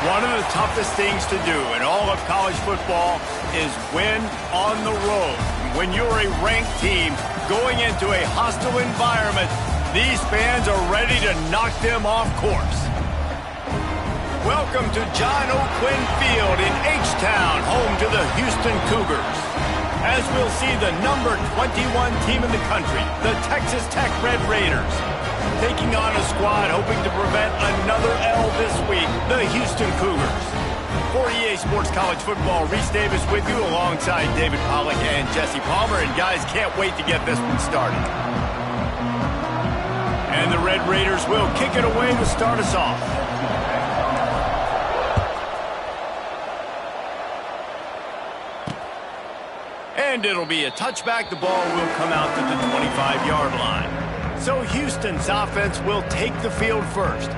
One of the toughest things to do in all of college football is win on the road. When you're a ranked team going into a hostile environment, these fans are ready to knock them off course. Welcome to John O'Quinn Field in H-Town, home to the Houston Cougars. As we'll see the number 21 team in the country, the Texas Tech Red Raiders, taking on a squad hoping to prevent another L this week, the Houston Cougars. For EA Sports College Football, Reese Davis with you alongside David Pollack and Jesse Palmer. And guys, can't wait to get this one started. And the Red Raiders will kick it away to start us off. And it'll be a touchback. The ball will come out to the 25-yard line. So Houston's offense will take the field first.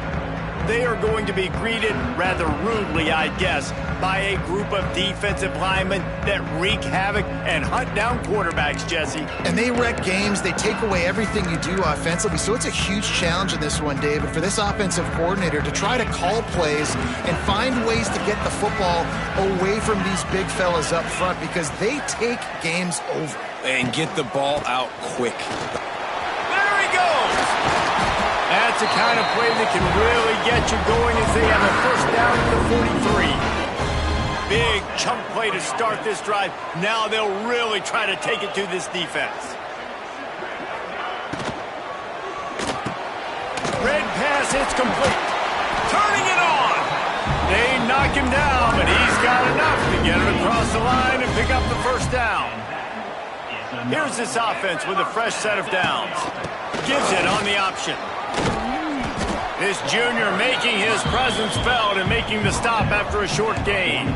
They are going to be greeted rather rudely, I guess, by a group of defensive linemen that wreak havoc and hunt down quarterbacks, Jesse. And they wreck games. They take away everything you do offensively. So it's a huge challenge in this one, David, for this offensive coordinator to try to call plays and find ways to get the football away from these big fellas up front because they take games over. And get the ball out quick. That's the kind of play that can really get you going as they have a first down at the 43. Big chunk play to start this drive. Now they'll really try to take it to this defense. Red pass, it's complete. Turning it on. They knock him down, but he's got enough to get it across the line and pick up the first down. Here's this offense with a fresh set of downs. Gives it on the option. This junior making his presence felt and making the stop after a short gain.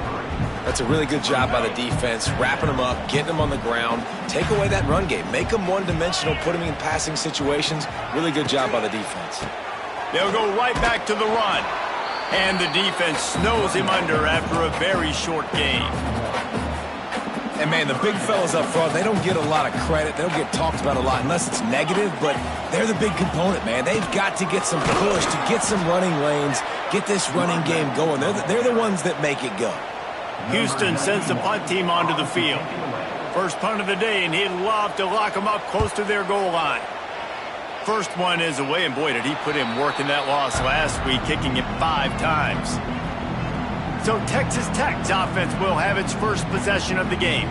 That's a really good job by the defense, wrapping them up, getting them on the ground, take away that run game, make them one-dimensional, put them in passing situations. Really good job by the defense. They'll go right back to the run. And the defense snows him under after a very short gain. And, man, the big fellas up front, they don't get a lot of credit. They don't get talked about a lot unless it's negative, but they're the big component, man. They've got to get some push, to get some running lanes, get this running game going. They're the ones that make it go. Houston sends the punt team onto the field. First punt of the day, and he'd love to lock them up close to their goal line. First one is away, and boy, did he put in work in that loss last week, kicking it 5 times. So Texas Tech's offense will have its first possession of the game.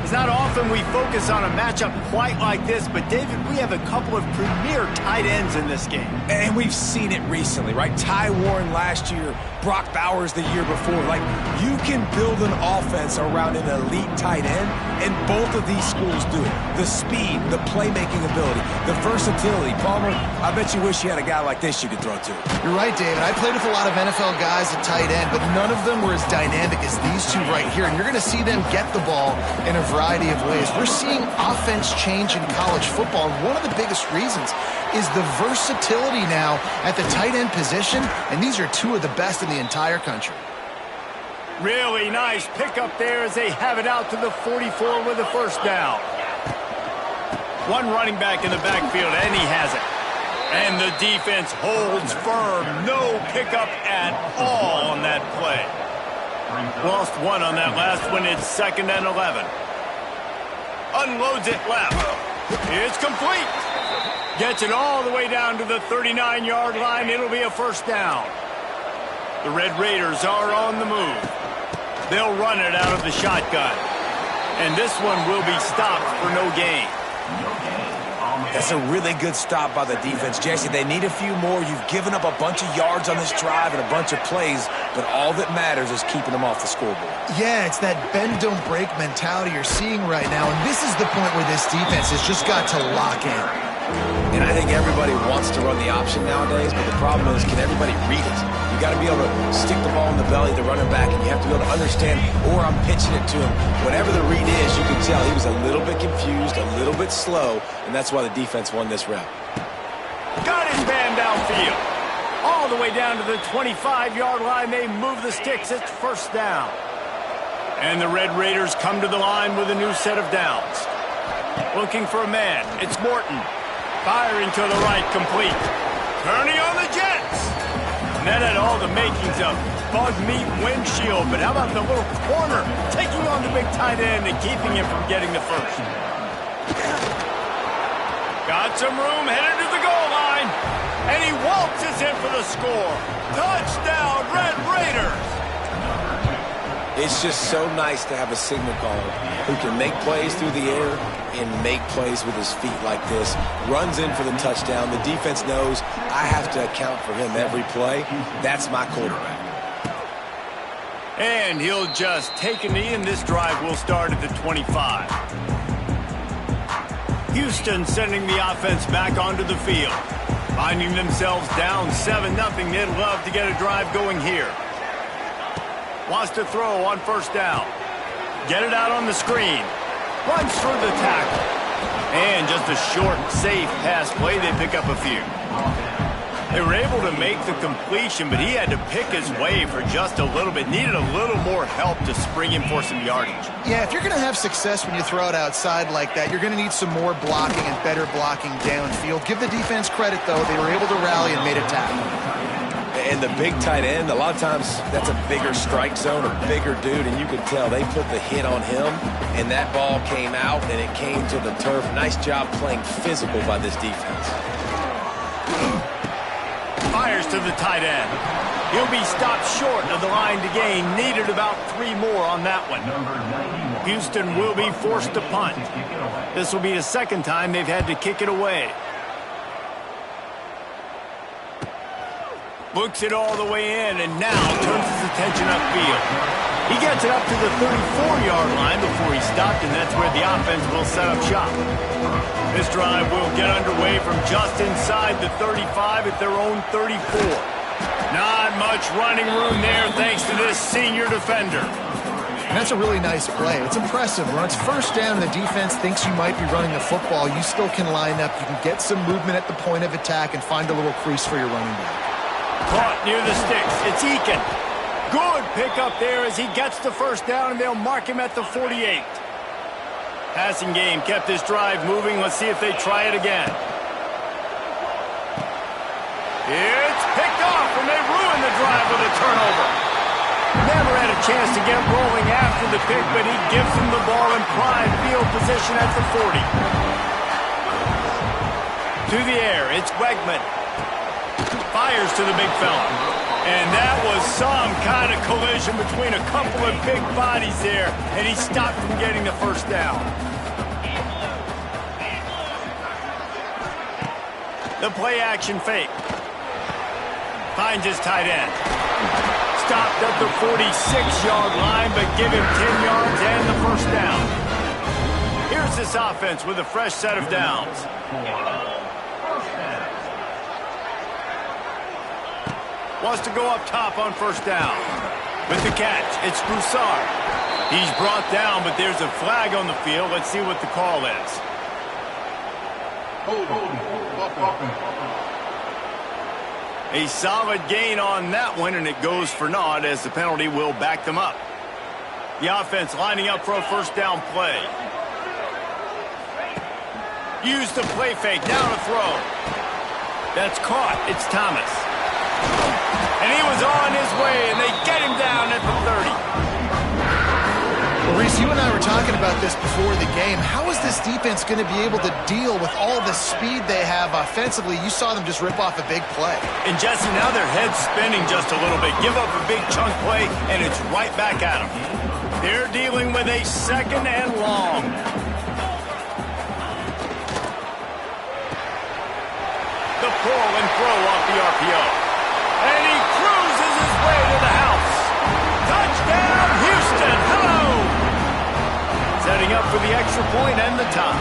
It's not often we focus on a matchup quite like this, but David, we have a couple of premier tight ends in this game. And we've seen it recently, right? Ty Warren last year, Brock Bowers the year before. Like, you can build an offense around an elite tight end, and both of these schools do it. The speed, the playmaking ability, the versatility. Palmer, I bet you wish you had a guy like this you could throw to. You're right, David. I played with a lot of NFL guys at tight end, but none of them were as dynamic as these two right here. And you're going to see them get the ball in a variety of ways. We're seeing offense change in college football, and one of the biggest reasons is the versatility now at the tight end position, and these are two of the best in the entire country. Really nice pickup there as they have it out to the 44 with a first down. One running back in the backfield, and he has it. And the defense holds firm. No pickup at all on that play. Lost one on that last one. It's 2nd and 11. Unloads it left. It's complete. Gets it all the way down to the 39-yard line. It'll be a first down. The Red Raiders are on the move. They'll run it out of the shotgun. And this one will be stopped for no gain. That's a really good stop by the defense. Jesse, they need a few more. You've given up a bunch of yards on this drive and a bunch of plays, but all that matters is keeping them off the scoreboard. Yeah, it's that bend, don't break mentality you're seeing right now, and this is the point where this defense has just got to lock in. And I think everybody wants to run the option nowadays, but the problem is, can everybody read it? You got to be able to stick the ball in the belly of the running back, and you have to be able to understand, or I'm pitching it to him. Whatever the read is, you can tell he was a little bit confused, a little bit slow, and that's why the defense won this rep. Got his man downfield. All the way down to the 25-yard line. They move the sticks. It's first down. And the Red Raiders come to the line with a new set of downs. Looking for a man. It's Morton. Firing to the right, complete. Turning on the Jets. That had all the makings of bug meat windshield, but how about the little corner taking on the big tight end and keeping him from getting the first? Got some room, headed to the goal line, and he waltzes in for the score. Touchdown, Red Raiders! It's just so nice to have a signal caller who can make plays through the air and make plays with his feet like this. Runs in for the touchdown. The defense knows I have to account for him every play. That's my quarterback. And he'll just take a knee, and this drive will start at the 25. Houston sending the offense back onto the field. Finding themselves down 7-0, they'd love to get a drive going here. Wants to throw on first down. Get it out on the screen. Runs through the tackle. And just a short, safe pass play, they pick up a few. They were able to make the completion, but he had to pick his way for just a little bit. Needed a little more help to spring him for some yardage. Yeah, if you're going to have success when you throw it outside like that, you're going to need some more blocking and better blocking downfield. Give the defense credit, though. They were able to rally and made a tackle. And the big tight end, a lot of times that's a bigger strike zone, a bigger dude, and you could tell they put the hit on him, and that ball came out, and it came to the turf. Nice job playing physical by this defense. Fires to the tight end. He'll be stopped short of the line to gain. Needed about 3 more on that one. Houston will be forced to punt. This will be the second time they've had to kick it away. Looks it all the way in, and now turns his attention upfield. He gets it up to the 34-yard line before he stopped, and that's where the offense will set up shop. This drive will get underway from just inside the 35 at their own 34. Not much running room there thanks to this senior defender. And that's a really nice play. It's impressive. When it's first down and the defense thinks you might be running the football, you still can line up. You can get some movement at the point of attack and find a little crease for your running back. Caught near the sticks. It's Eakin. Good pickup there as he gets the first down, and they'll mark him at the 48. Passing game kept this drive moving. Let's see if they try it again. It's picked off, and they ruin the drive with a turnover. Never had a chance to get rolling after the pick, but he gives them the ball in prime field position at the 40. To the air, it's Wegman. Fires to the big fella. And that was some kind of collision between a couple of big bodies there, and he stopped from getting the first down. The play action fake. Finds his tight end. Stopped at the 46-yard line, but give him 10 yards and the first down. Here's this offense with a fresh set of downs. Wants to go up top on first down. With the catch, it's Broussard. He's brought down, but there's a flag on the field. Let's see what the call is. A solid gain on that one, and it goes for naught as the penalty will back them up. The offense lining up for a first down play. Use the play fake, now to throw. That's caught, it's Thomas. And he was on his way, and they get him down at the 30. Well, Reese, you and I were talking about this before the game. How is this defense going to be able to deal with all the speed they have offensively? You saw them just rip off a big play. And, Jesse, now their head's spinning just a little bit. Give up a big chunk play, and it's right back at them. They're dealing with a second and long. The pull and throw off the RPO. And he cruises his way to the house. Touchdown, Houston. Hello. Setting up for the extra point and the tie.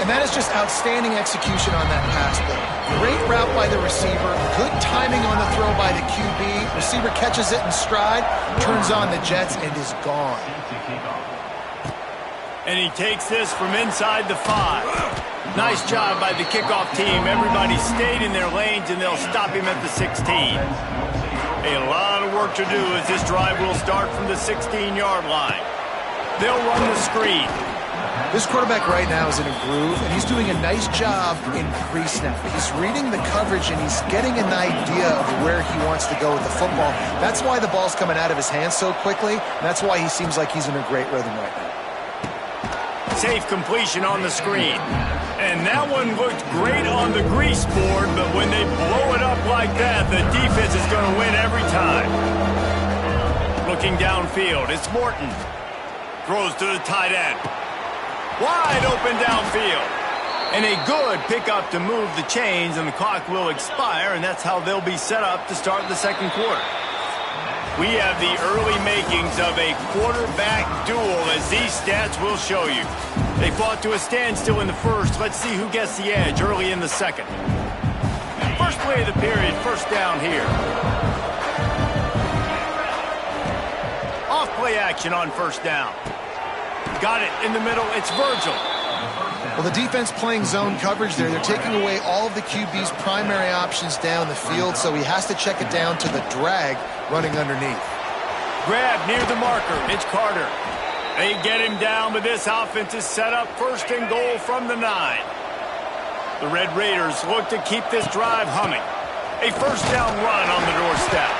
And that is just outstanding execution on that pass play. Great route by the receiver. Good timing on the throw by the QB. Receiver catches it in stride, turns on the jets, and is gone. And he takes this from inside the 5. Nice job by the kickoff team. Everybody stayed in their lanes, and they'll stop him at the 16. A lot of work to do as this drive will start from the 16-yard line. They'll run the screen. This quarterback right now is in a groove, and he's doing a nice job in crease now. He's reading the coverage, and he's getting an idea of where he wants to go with the football. That's why the ball's coming out of his hands so quickly, and that's why he seems like he's in a great rhythm right now. Safe completion on the screen. And that one looked great on the grease board, but when they blow it up like that, the defense is going to win every time. Looking downfield, it's Morton. Throws to the tight end. Wide open downfield. And a good pickup to move the chains, and the clock will expire, and that's how they'll be set up to start the second quarter. We have the early makings of a quarterback duel, as these stats will show you. They fought to a standstill in the first. Let's see who gets the edge early in the second. First play of the period, first down here. Off play action on first down. Got it in the middle. It's Virgil. Well, the defense playing zone coverage there. They're taking away all of the QB's primary options down the field, so he has to check it down to the drag running underneath. Grab near the marker. It's Carter. They get him down, but this offense is set up first and goal from the 9. The Red Raiders look to keep this drive humming. A first down run on the doorstep.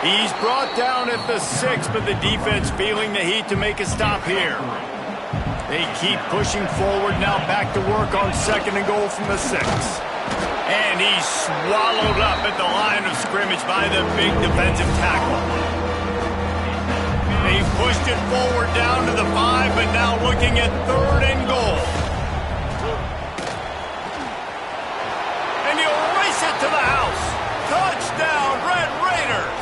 He's brought down at the 6, but the defense feeling the heat to make a stop here. They keep pushing forward, now back to work on second and goal from the 6. And he's swallowed up at the line of scrimmage by the big defensive tackle. They've pushed it forward down to the 5, but now looking at third and goal. And he'll race it to the house. Touchdown, Red Raiders!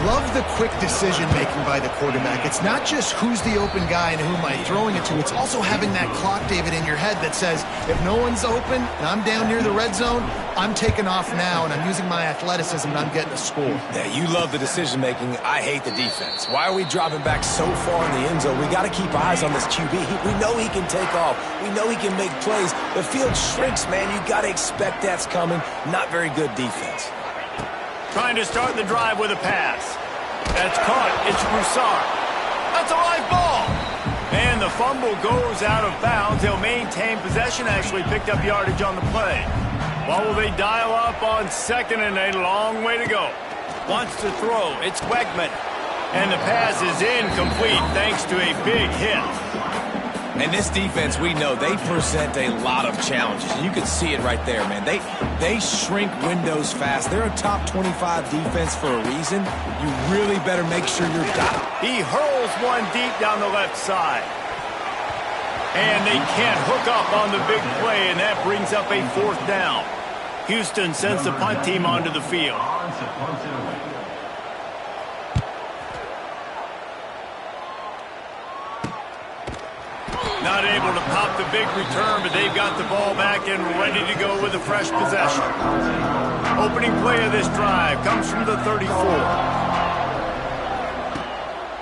Love the quick decision-making by the quarterback. It's not just who's the open guy and who am I throwing it to. It's also having that clock, David, in your head that says, if no one's open and I'm down near the red zone, I'm taking off now, and I'm using my athleticism, and I'm getting a score. Yeah, you love the decision-making. I hate the defense. Why are we dropping back so far in the end zone? We got to keep eyes on this QB. We know he can take off. We know he can make plays. The field shrinks, man. You got to expect that's coming. Not very good defense. Trying to start the drive with a pass. That's caught. It's Broussard. That's a live ball. And the fumble goes out of bounds. They'll maintain possession. Actually picked up yardage on the play. What will they dial up on second, and a long way to go. Wants to throw. It's Wegman. And the pass is incomplete thanks to a big hit. And this defense, we know, they present a lot of challenges. You can see it right there, man. They shrink windows fast. They're a top 25 defense for a reason. You really better make sure you're got it. He hurls one deep down the left side. And they can't hook up on the big play, and that brings up a fourth down. Houston sends the punt team onto the field. Not able to pop the big return, but they've got the ball back and ready to go with a fresh possession. Opening play of this drive comes from the 34.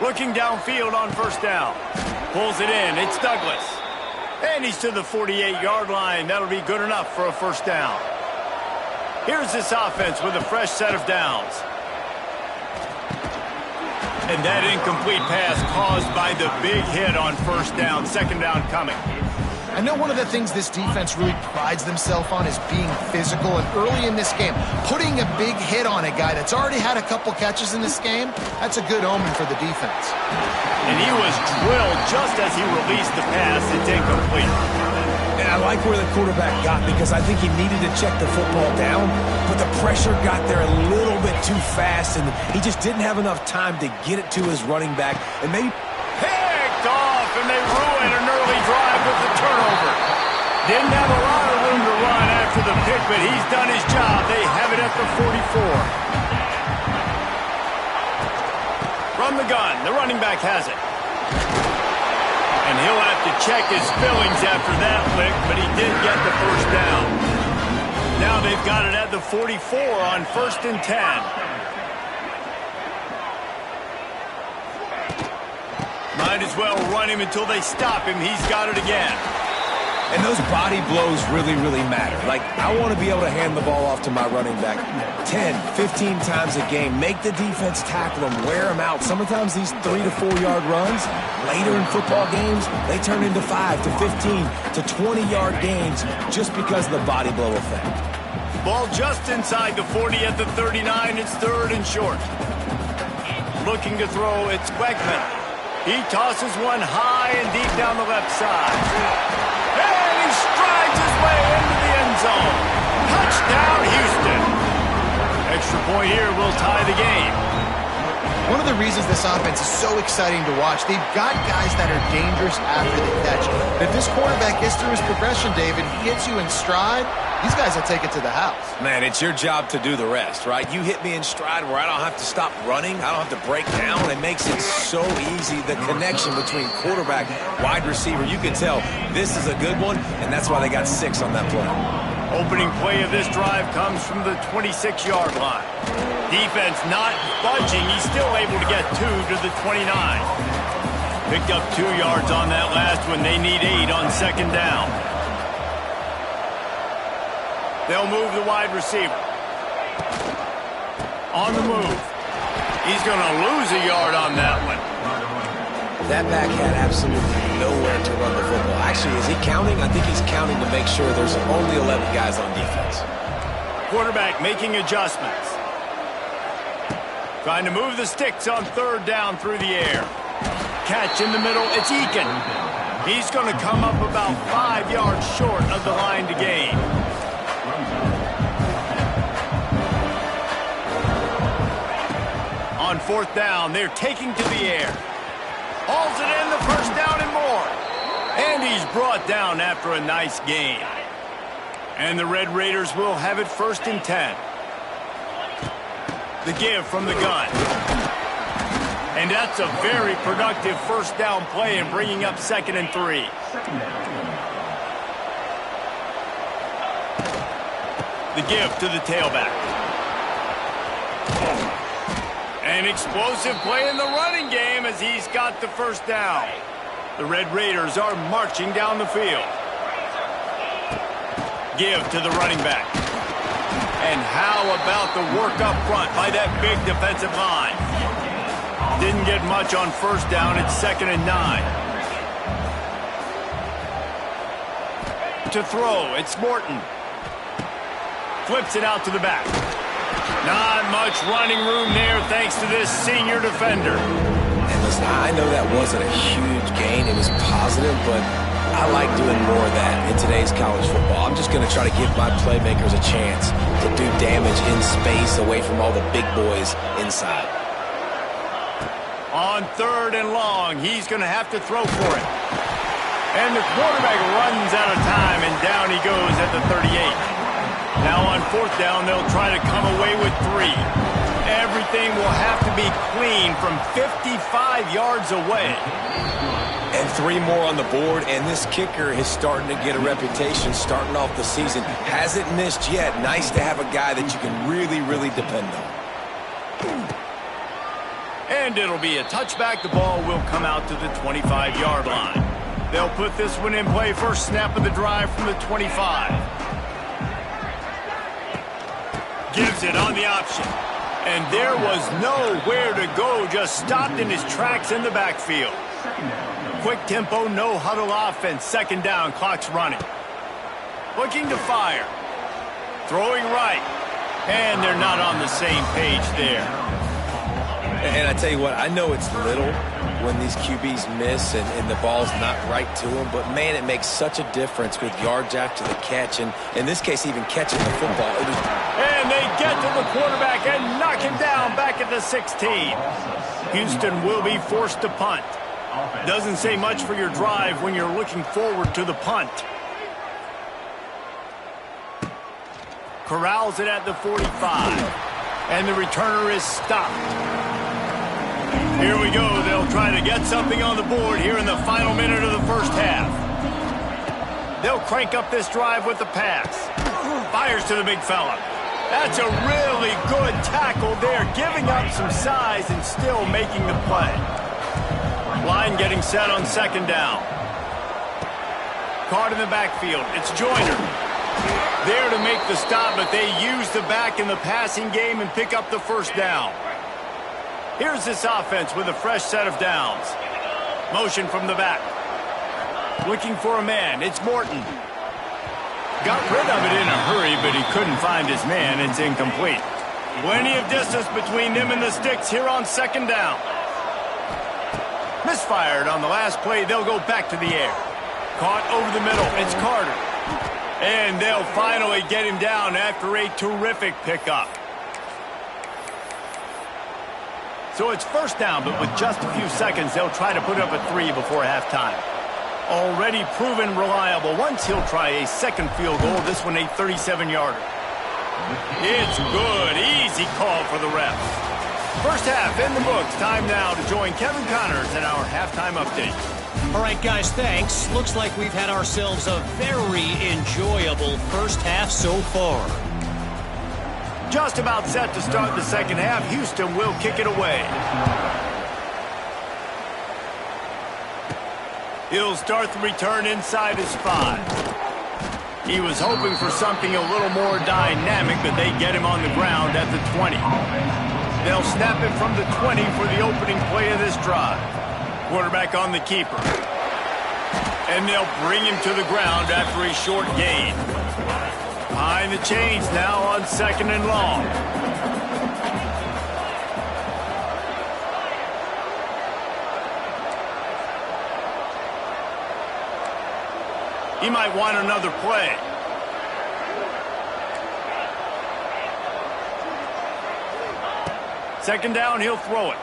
Looking downfield on first down. Pulls it in. It's Douglas. And he's to the 48-yard line. That'll be good enough for a first down. Here's this offense with a fresh set of downs. And that incomplete pass caused by the big hit on first down. Second down coming. I know one of the things this defense really prides themselves on is being physical, and early in this game, putting a big hit on a guy that's already had a couple catches in this game, that's a good omen for the defense. And he was drilled just as he released the pass. It's incomplete. And I like where the quarterback got, because I think he needed to check the football down, but the pressure got there a little bit too fast, and he just didn't have enough time to get it to his running back. And maybe picked off, and they ruin an early drive with the turnover. Didn't have a lot of room to run after the pick, but he's done his job. They have it at the 44. From the gun, the running back has it. And he'll have to check his fillings after that lick, but he did get the first down. Now they've got it at the 44 on 1st and 10. Might as well run him until they stop him. He's got it again. And those body blows really, really matter. Like, I want to be able to hand the ball off to my running back 10, 15 times a game. Make the defense tackle them, wear them out. Sometimes these 3 to 4 yard runs, later in football games, they turn into 5 to 15 to 20-yard gains just because of the body blow effect. Ball just inside the 40 at the 39. It's 3rd and short. Looking to throw, it's Wegman. He tosses one high and deep down the left side. And he strides his way into the end zone. Touchdown, Houston. Extra point here will tie the game. One of the reasons this offense is so exciting to watch, they've got guys that are dangerous after the catch. If this quarterback gets through his progression, David, he hits you in stride, these guys will take it to the house. Man, it's your job to do the rest, right? You hit me in stride where I don't have to stop running. I don't have to break down. It makes it so easy. The connection between quarterback, wide receiver, you can tell this is a good one, and that's why they got 6 on that play. Opening play of this drive comes from the 26-yard line. Defense not budging. He's still able to get 2 to the 29. Picked up 2 yards on that last one. They need 8 on 2nd down. They'll move the wide receiver. On the move. He's going to lose a yard on that one. That back had absolutely nowhere to run the football. Actually, is he counting? I think he's counting to make sure there's only 11 guys on defense. Quarterback making adjustments. Trying to move the sticks on 3rd down through the air. Catch in the middle. It's Eakin. He's going to come up about 5 yards short of the line to gain. On 4th down, they're taking to the air. Hauls it in, the 1st down and more. And he's brought down after a nice gain. And the Red Raiders will have it 1st and 10. The give from the gun. And that's a very productive 1st down play and bringing up 2nd and 3. The give to the tailback. An explosive play in the running game as he's got the 1st down. The Red Raiders are marching down the field. Give to the running back. And how about the work up front by that big defensive line? Didn't get much on 1st down. It's 2nd and 9. To throw, it's Morton. Flips it out to the back. Not much running room there thanks to this senior defender. And listen, I know that wasn't a huge gain. It was positive, but I like doing more of that in today's college football. I'm just going to try to give my playmakers a chance to do damage in space away from all the big boys inside. On 3rd and long, he's going to have to throw for it. And the quarterback runs out of time, and down he goes at the 38. Now on 4th down, they'll try to come away with 3. Everything will have to be clean from 55 yards away. And 3 more on the board, and this kicker is starting to get a reputation starting off the season. Hasn't missed yet. Nice to have a guy that you can really, really depend on. And it'll be a touchback. The ball will come out to the 25-yard line. They'll put this one in play. First snap of the drive from the 25. Gives it on the option. And there was nowhere to go. Just stopped in his tracks in the backfield. Quick tempo, no huddle offense. 2nd down, clock's running. Looking to fire. Throwing right. And they're not on the same page there. And I tell you what, I know it's little when these QBs miss and the ball's not right to them, but man, it makes such a difference with yards after the catch, and in this case, even catching the football. And they get to the quarterback and knock him down back at the 16. Houston will be forced to punt. Doesn't say much for your drive when you're looking forward to the punt. Corrals it at the 45. And the returner is stopped. Here we go. They'll try to get something on the board here in the final minute of the 1st half. They'll crank up this drive with the pass. Fires to the big fella. That's a really good tackle there, giving up some size and still making the play. Line getting set on 2nd down. caught in the backfield. It's Joyner. There to make the stop, but they use the back in the passing game and pick up the first down. Here's this offense with a fresh set of downs. Motion from the back. Looking for a man. It's Morton. Got rid of it in a hurry, but he couldn't find his man. It's incomplete. Plenty of distance between them and the sticks here on second down. Misfired on the last play. They'll go back to the air. Caught over the middle. It's Carter. And they'll finally get him down after a terrific pickup. So it's first down, but with just a few seconds, they'll try to put up a 3 before halftime. Already proven reliable. Once he'll try a second field goal, this one a 37-yarder. It's good. Easy call for the refs. First half in the books. Time now to join Kevin Connors in our halftime update. All right, guys, thanks. Looks like we've had ourselves a very enjoyable first half so far. Just about set to start the second half. Houston will kick it away. He'll start the return inside his 5. He was hoping for something a little more dynamic, but they get him on the ground at the 20. They'll snap it from the 20 for the opening play of this drive. Quarterback on the keeper. And they'll bring him to the ground after a short gain. Behind the chains now on second and long. He might want another play. Second down, he'll throw it.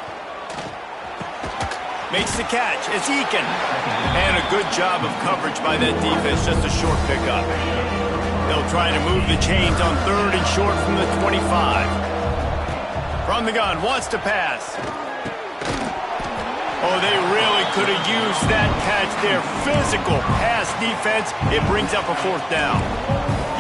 Makes the catch. It's Eakin. And a good job of coverage by that defense. Just a short pickup. They'll try to move the chains on third and short from the 25. From the gun, wants to pass. Oh, they really could have used that catch there. Physical pass defense. It brings up a fourth down.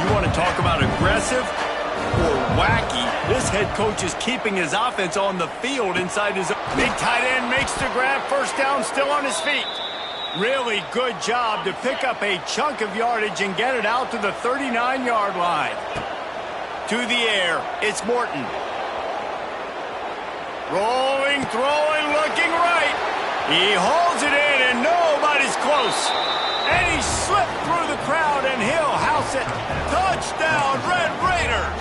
You want to talk about aggressive or wacky? This head coach is keeping his offense on the field inside his... Big tight end makes the grab. First down, still on his feet. Really good job to pick up a chunk of yardage and get it out to the 39-yard line. To the air, it's Morton. Rolling, throwing, looking right. He holds it in, and nobody's close. And he slipped through the crowd, and he'll house it. Touchdown, Red Raiders.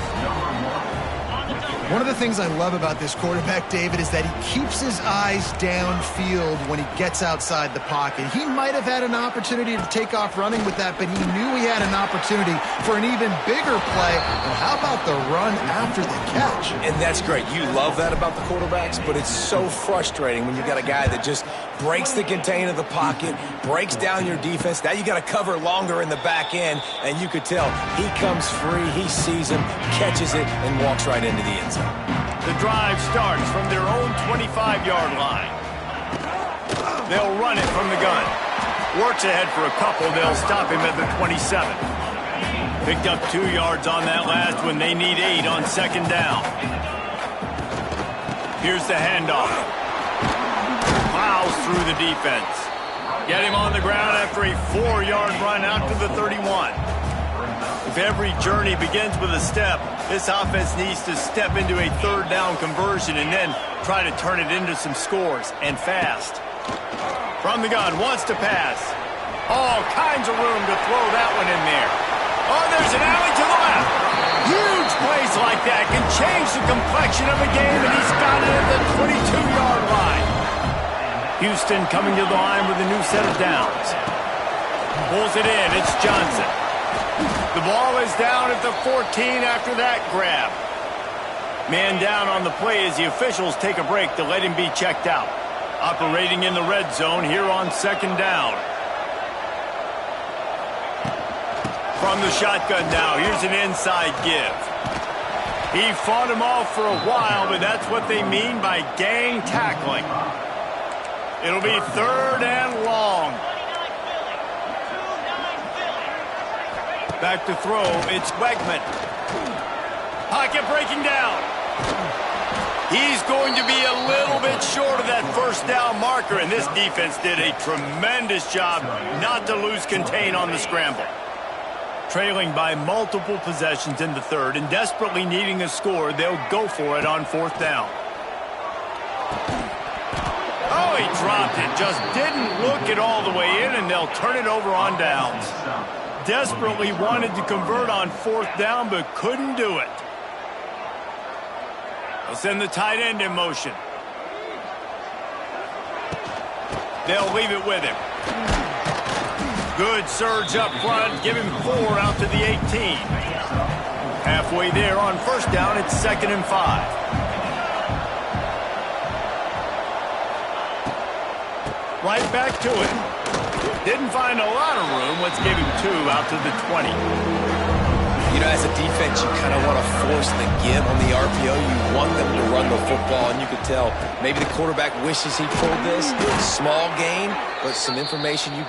One of the things I love about this quarterback, David, is that he keeps his eyes downfield when he gets outside the pocket. He might have had an opportunity to take off running with that, but he knew he had an opportunity for an even bigger play. And how about the run after the catch? And that's great. You love that about the quarterbacks, but it's so frustrating when you got a guy that just breaks the contain of the pocket, breaks down your defense. Now you got to cover longer in the back end, and you could tell he comes free, he sees him, catches it, and walks right into the end zone. The drive starts from their own 25-yard line. They'll run it from the gun. Works ahead for a couple. They'll stop him at the 27. Picked up 2 yards on that last one. They need 8 on second down. Here's the handoff. Plows through the defense. Get him on the ground after a 4-yard run out to the 31. If every journey begins with a step, this offense needs to step into a third down conversion and then try to turn it into some scores, and fast. From the gun, wants to pass. All kinds of room to throw that one in there. Oh, there's an alley to the left. Huge plays like that can change the complexion of a game, and he's got it at the 22-yard line. Houston coming to the line with a new set of downs. Pulls it in. It's Johnson. The ball is down at the 14 after that grab. Man down on the play as the officials take a break to let him be checked out. Operating in the red zone here on second down. From the shotgun now, here's an inside give. He fought him off for a while, but that's what they mean by gang tackling. It'll be third and long. Back to throw, it's Wegman. Pocket breaking down. He's going to be a little bit short of that first down marker, and this defense did a tremendous job not to lose contain on the scramble. Trailing by multiple possessions in the third and desperately needing a score, they'll go for it on fourth down. Oh, he dropped it. Just didn't look it all the way in, and they'll turn it over on downs. Desperately wanted to convert on fourth down, but couldn't do it. They'll send the tight end in motion. They'll leave it with him. Good surge up front. Give him 4 out to the 18. Halfway there on first down, it's 2nd and 5. Right back to it. Didn't find a lot of room. Let's give him 2 out to the 20. You know, as a defense, you kind of want to force the give on the RPO. You want them to run the football, and you could tell maybe the quarterback wishes he pulled this. Small gain, but some information you...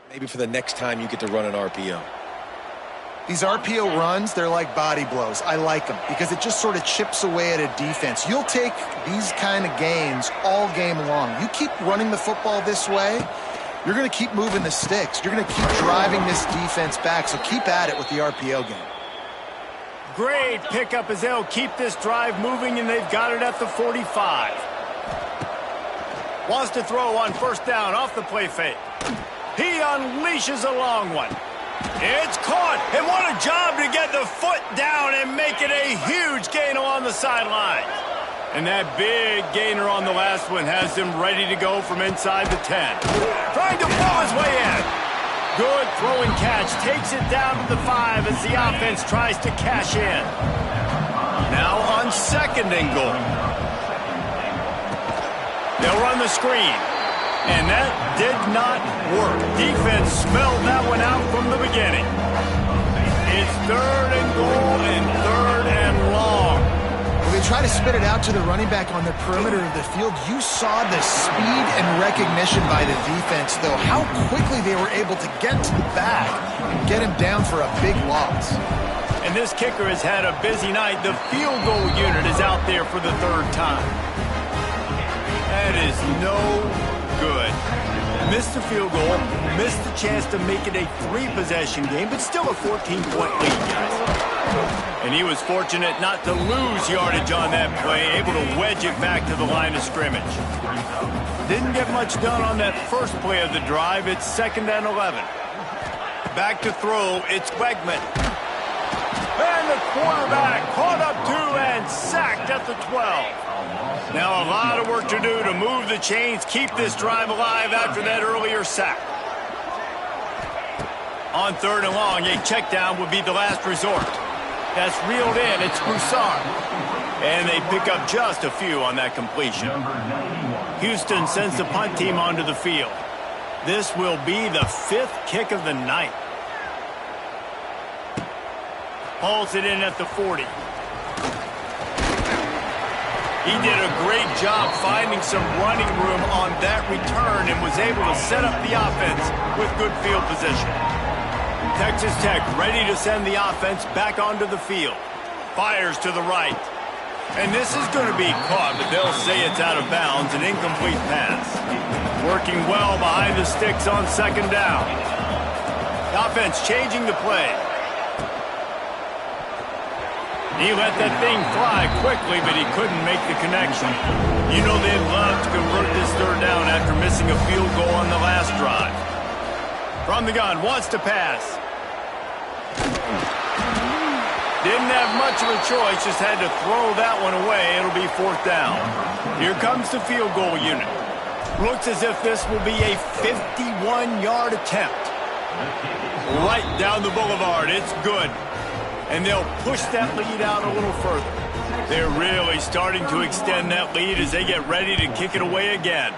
Maybe for the next time you get to run an RPO. These RPO runs, they're like body blows. I like them because it just sort of chips away at a defense. You'll take these kind of gains all game long. You keep running the football this way, you're going to keep moving the sticks. You're going to keep driving this defense back, so keep at it with the RPO game. Great pickup as they'll keep this drive moving, and they've got it at the 45. Wants to throw on first down off the play fake. He unleashes a long one. It's caught, and what a job to get the foot down and make it a huge gain along the sideline. And that big gainer on the last one has him ready to go from inside the 10. Trying to pull his way in. Good throw and catch, takes it down to the 5 as the offense tries to cash in. Now on 2nd and goal. They'll run the screen. And that did not work. Defense smelled that one out from the beginning. It's 3rd and goal and 3rd and long. When they try to spit it out to the running back on the perimeter of the field, you saw the speed and recognition by the defense, though, how quickly they were able to get to the back and get him down for a big loss. And this kicker has had a busy night. The field goal unit is out there for the 3rd time. That is no good. Missed the field goal, missed the chance to make it a 3-possession game, but still a 14-point lead, guys. And he was fortunate not to lose yardage on that play, able to wedge it back to the line of scrimmage. Didn't get much done on that first play of the drive. It's 2nd and 11. Back to throw, it's Wegman. And the quarterback caught up 2 and sacked at the 12. Now a lot of work to do to move the chains, keep this drive alive after that earlier sack. On 3rd and long, a check down would be the last resort. That's reeled in, it's Broussard. And they pick up just a few on that completion. Houston sends the punt team onto the field. This will be the 5th kick of the night. Hauls it in at the 40. He did a great job finding some running room on that return and was able to set up the offense with good field position. Texas Tech ready to send the offense back onto the field. Fires to the right. And this is going to be caught, but they'll say it's out of bounds, an incomplete pass. Working well behind the sticks on 2nd down. The offense changing the play. He let that thing fly quickly, but he couldn't make the connection. You know they'd love to convert this 3rd down after missing a field goal on the last drive. From the gun, wants to pass. Didn't have much of a choice, just had to throw that one away. It'll be 4th down. Here comes the field goal unit. Looks as if this will be a 51-yard attempt. Right down the boulevard. It's good. And they'll push that lead out a little further. They're really starting to extend that lead as they get ready to kick it away again.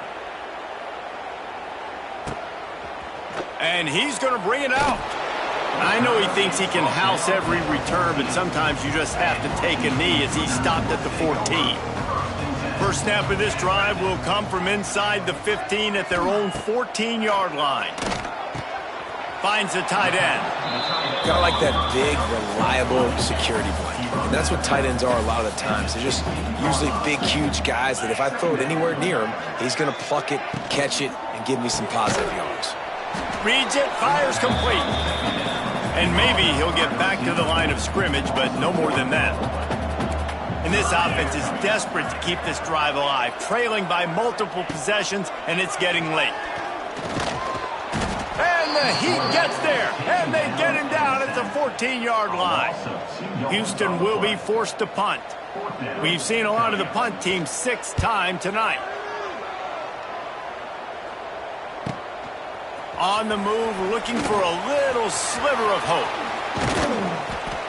And he's going to bring it out. I know he thinks he can house every return, but sometimes you just have to take a knee as he stopped at the 14. First snap of this drive will come from inside the 15 at their own 14-yard line. Finds the tight end. Kind of like that big, reliable security blanket. And that's what tight ends are a lot of the times. They're just usually big, huge guys that if I throw it anywhere near him, he's going to pluck it, catch it, and give me some positive yards. Reads it, fires complete. And maybe he'll get back to the line of scrimmage, but no more than that. And this offense is desperate to keep this drive alive, trailing by multiple possessions, and it's getting late. And the heat gets there, and they get him down at the 14-yard line. Houston will be forced to punt. We've seen a lot of the punt teams 6-time tonight. On the move, looking for a little sliver of hope.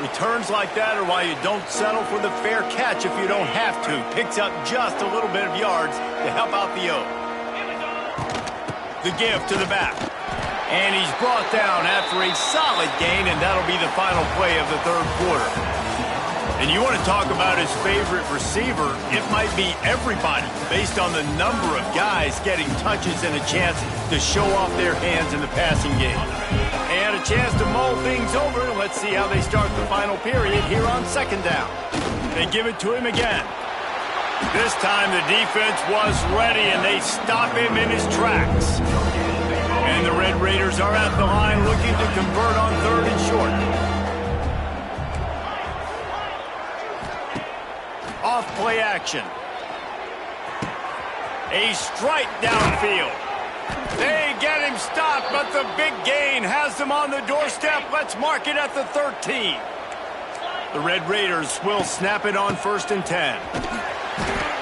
Returns like that are why you don't settle for the fair catch if you don't have to. Picks up just a little bit of yards to help out the O. The give to the back. And he's brought down after a solid gain, and that'll be the final play of the third quarter. And you want to talk about his favorite receiver, it might be everybody based on the number of guys getting touches and a chance to show off their hands in the passing game. And a chance to mull things over. Let's see how they start the final period here on second down. They give it to him again. This time the defense was ready, and they stop him in his tracks. And the Red Raiders are at the line looking to convert on third and short. Off play action. A strike downfield. They get him stopped, but the big gain has them on the doorstep. Let's mark it at the 13. The Red Raiders will snap it on 1st and 10.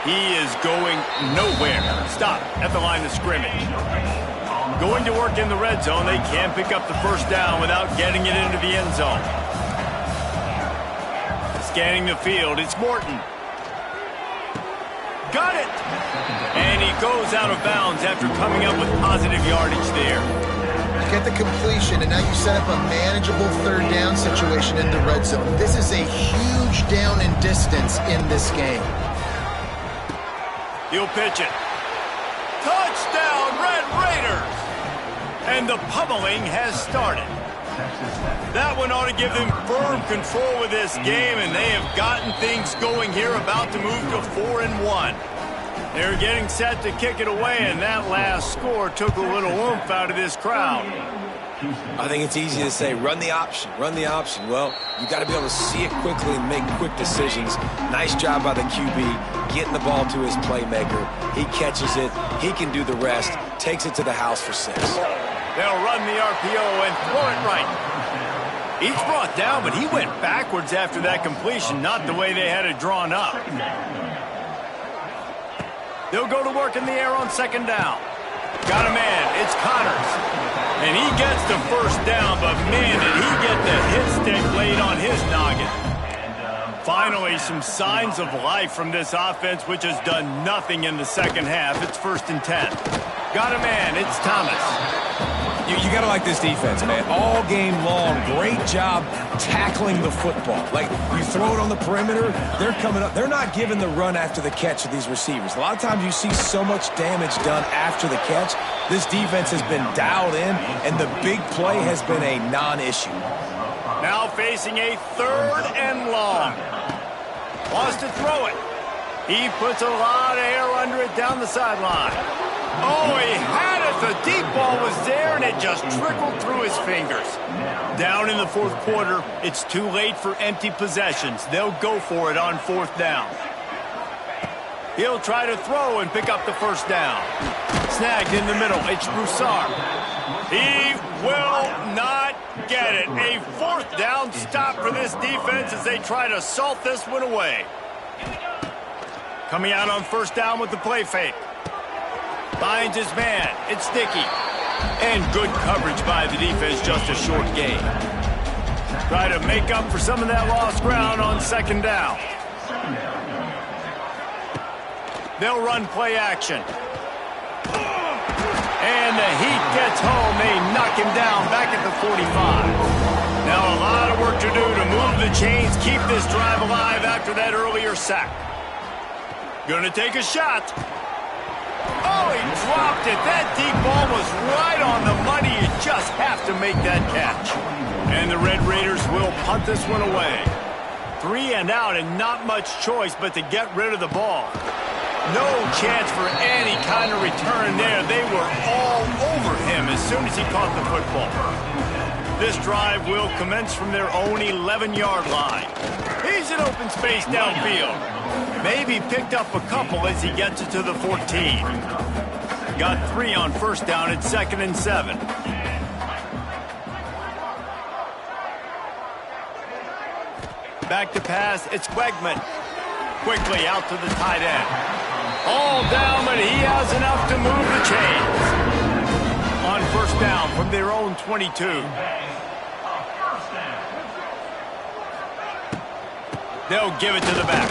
He is going nowhere. Stop at the line of scrimmage. Going to work in the red zone. They can't pick up the first down without getting it into the end zone. Scanning the field, it's Morton. Got it! And he goes out of bounds after coming up with positive yardage there. Get the completion, and now you set up a manageable third down situation in the red zone. This is a huge down in distance in this game. He'll pitch it. Touchdown, Red Raiders! And the pummeling has started. That one ought to give them firm control with this game, and they have gotten things going here, about to move to 4-1. They're getting set to kick it away, and that last score took a little oomph out of this crowd. I think it's easy to say, run the option, run the option. Well, you got to be able to see it quickly and make quick decisions. Nice job by the QB, getting the ball to his playmaker. He catches it, he can do the rest, takes it to the house for 6. They'll run the RPO and throw it right. He's brought down, but he went backwards after that completion, not the way they had it drawn up. They'll go to work in the air on second down. Got a man, it's Connors. And he gets the first down, but man, did he get the hit stick laid on his noggin. Finally, some signs of life from this offense, which has done nothing in the second half. It's 1st and 10. Got a man, it's Thomas. You got to like this defense, man. All game long, great job tackling the football. Like, you throw it on the perimeter, they're coming up. They're not giving the run after the catch of these receivers. A lot of times you see so much damage done after the catch. This defense has been dialed in, and the big play has been a non-issue. Now facing a 3rd and long. Wants to throw it. He puts a lot of air under it down the sideline. Oh, he had it. The deep ball was there, and it just trickled through his fingers. Down in the 4th quarter, it's too late for empty possessions. They'll go for it on 4th down. He'll try to throw and pick up the first down. Snagged in the middle. It's Broussard. He will not get it. A 4th down stop for this defense as they try to salt this one away. Coming out on 1st down with the play fake. Finds his man. It's Dickey. And good coverage by the defense, just a short gain. Try to make up for some of that lost ground on second down. They'll run play action. And the Heat gets home. They knock him down back at the 45. Now a lot of work to do to move the chains, keep this drive alive after that earlier sack. Gonna take a shot. Oh, he dropped it. That deep ball was right on the money. You just have to make that catch. And the Red Raiders will punt this one away. 3 and out and not much choice but to get rid of the ball. No chance for any kind of return there. They were all over him as soon as he caught the football. This drive will commence from their own 11-yard line. He's in open space downfield. Maybe picked up a couple as he gets it to the 14. Got 3 on first down at 2nd and 7. Back to pass, it's Wegman. Quickly out to the tight end. All down, but he has enough to move the chains. On first down from their own 22. They'll give it to the back.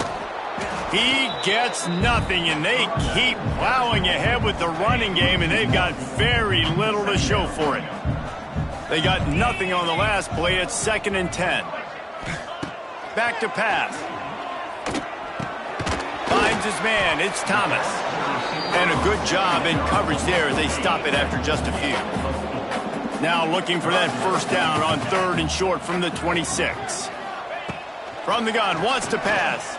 He gets nothing, and they keep plowing ahead with the running game, and they've got very little to show for it. They got nothing on the last play. It's 2nd and 10. Back to pass. Finds his man. It's Thomas. And a good job in coverage there as they stop it after just a few. Now looking for that first down on 3rd and short from the 26. From the gun, wants to pass.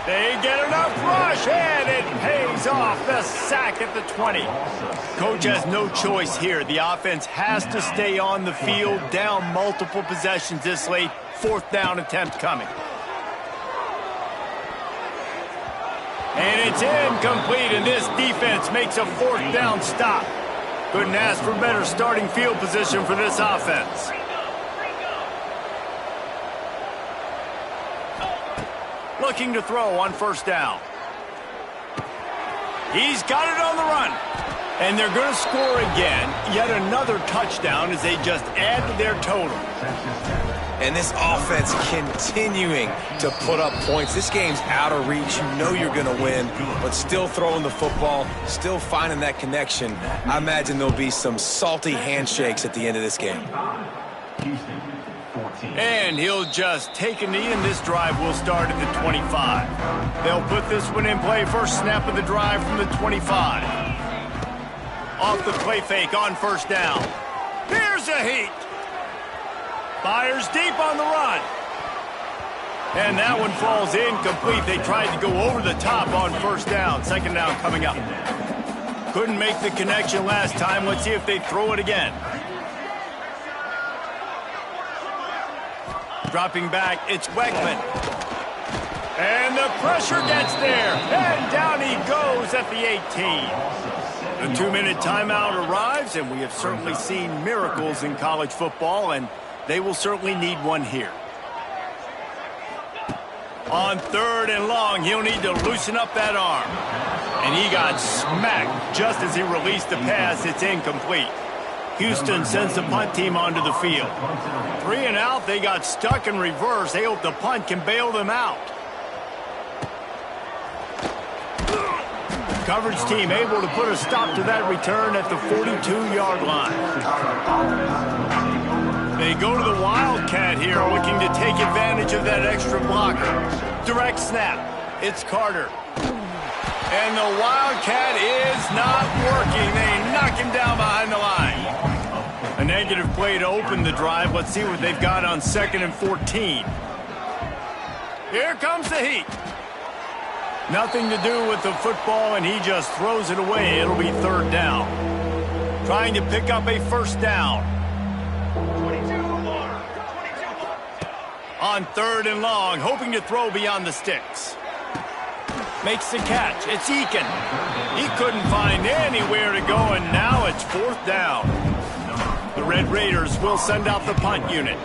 They get enough rush, and it pays off. The sack at the 20. Coach has no choice here. The offense has to stay on the field, down multiple possessions this late. 4th down attempt coming. And it's incomplete, and this defense makes a 4th down stop. Couldn't ask for better starting field position for this offense. Looking to throw on first down. He's got it on the run. And they're going to score again. Yet another touchdown as they just add to their total. And this offense continuing to put up points. This game's out of reach. You know you're going to win, but still throwing the football, still finding that connection. I imagine there'll be some salty handshakes at the end of this game. And he'll just take a knee, and this drive will start at the 25. They'll put this one in play. First snap of the drive from the 25. Off the play fake on first down. Here's a Heat. Fires deep on the run. And that one falls incomplete. They tried to go over the top on first down. 2nd down coming up. Couldn't make the connection last time. Let's see if they throw it again. Dropping back, it's Wegman. And the pressure gets there. And down he goes at the 18. The 2-minute timeout arrives, and we have certainly seen miracles in college football, and they will certainly need one here. On 3rd and long, he'll need to loosen up that arm. And he got smacked just as he released the pass. It's incomplete. Houston sends the punt team onto the field. 3 and out, they got stuck in reverse. They hope the punt can bail them out. Coverage team able to put a stop to that return at the 42-yard line. They go to the Wildcat here, looking to take advantage of that extra blocker. Direct snap. It's Carter. And the Wildcat is not working. They knock him down behind the line. A negative play to open the drive. Let's see what they've got on 2nd and 14. Here comes the Heat. Nothing to do with the football, and he just throws it away. It'll be 3rd down. Trying to pick up a first down. On 3rd and long, hoping to throw beyond the sticks. Makes the catch. It's Eakin. He couldn't find anywhere to go, and now it's 4th down. The Red Raiders will send out the punt unit.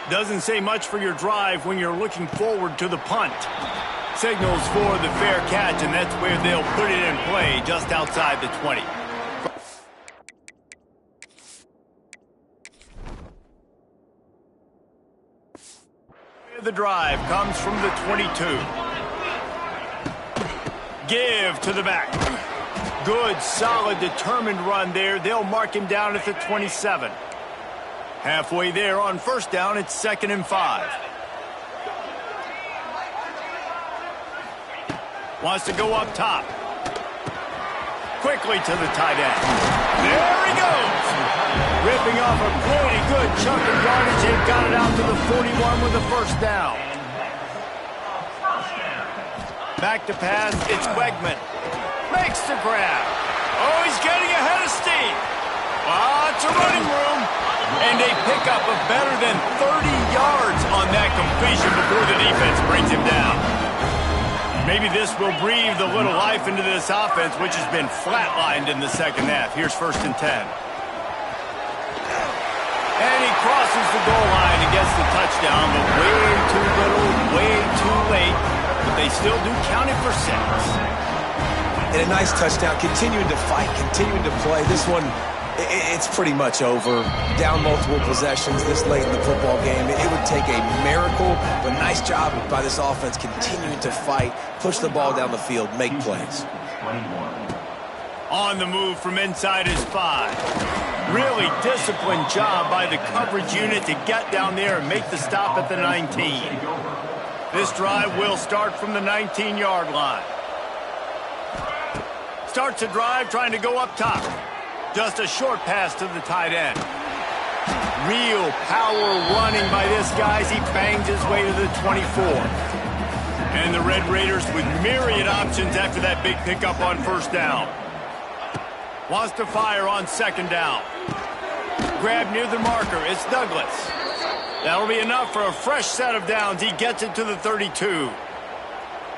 Doesn't say much for your drive when you're looking forward to the punt. Signals for the fair catch, and that's where they'll put it in play, just outside the 20. The drive comes from the 22. Give to the back. Good, solid, determined run there. They'll mark him down at the 27. Halfway there on first down, it's 2nd and 5. Wants to go up top. Quickly to the tight end. There he goes. Ripping off a pretty good chunk of yardage. They've got it out to the 41 with the first down. Back to pass. It's Wegman. Makes the grab. Oh, he's getting ahead of steam. Lots of running room. And they pick up a better than 30 yards on that completion before the defense brings him down. Maybe this will breathe a little life into this offense, which has been flatlined in the second half. Here's 1st and 10. And he crosses the goal line and gets the touchdown, but way too little, way too late. But they still do count it for 6. And a nice touchdown, continuing to fight, continuing to play. This one, it's pretty much over. Down multiple possessions this late in the football game. It would take a miracle, but nice job by this offense continuing to fight, push the ball down the field, make plays. On the move from inside his 5. Really disciplined job by the coverage unit to get down there and make the stop at the 19. This drive will start from the 19-yard line. Starts a drive trying to go up top. Just a short pass to the tight end. Real power running by this guy as he bangs his way to the 24. And the Red Raiders with myriad options after that big pickup on first down. Wants to fire on 2nd down. Grab near the marker. It's Douglas. That'll be enough for a fresh set of downs. He gets it to the 32.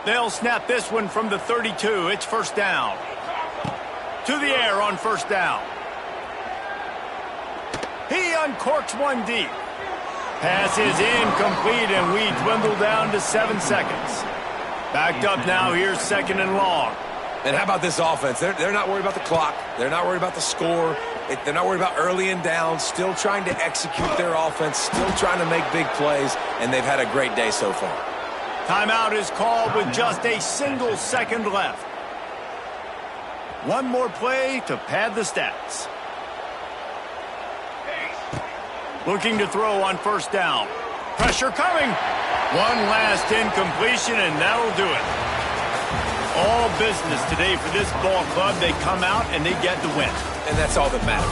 They'll snap this one from the 32. It's first down. To the air on first down. He uncorks one deep. Pass is incomplete, and we dwindle down to 7 seconds. Backed up now. Here's 2nd and long. And how about this offense? They're not worried about the clock. They're not worried about the score. They're not worried about early and down. Still trying to execute their offense. Still trying to make big plays. And they've had a great day so far. Timeout is called with just a single second left. One more play to pad the stats. Looking to throw on first down. Pressure coming. One last incompletion, and that'll do it. All business today for this ball club. They come out and they get the win. And that's all that matters.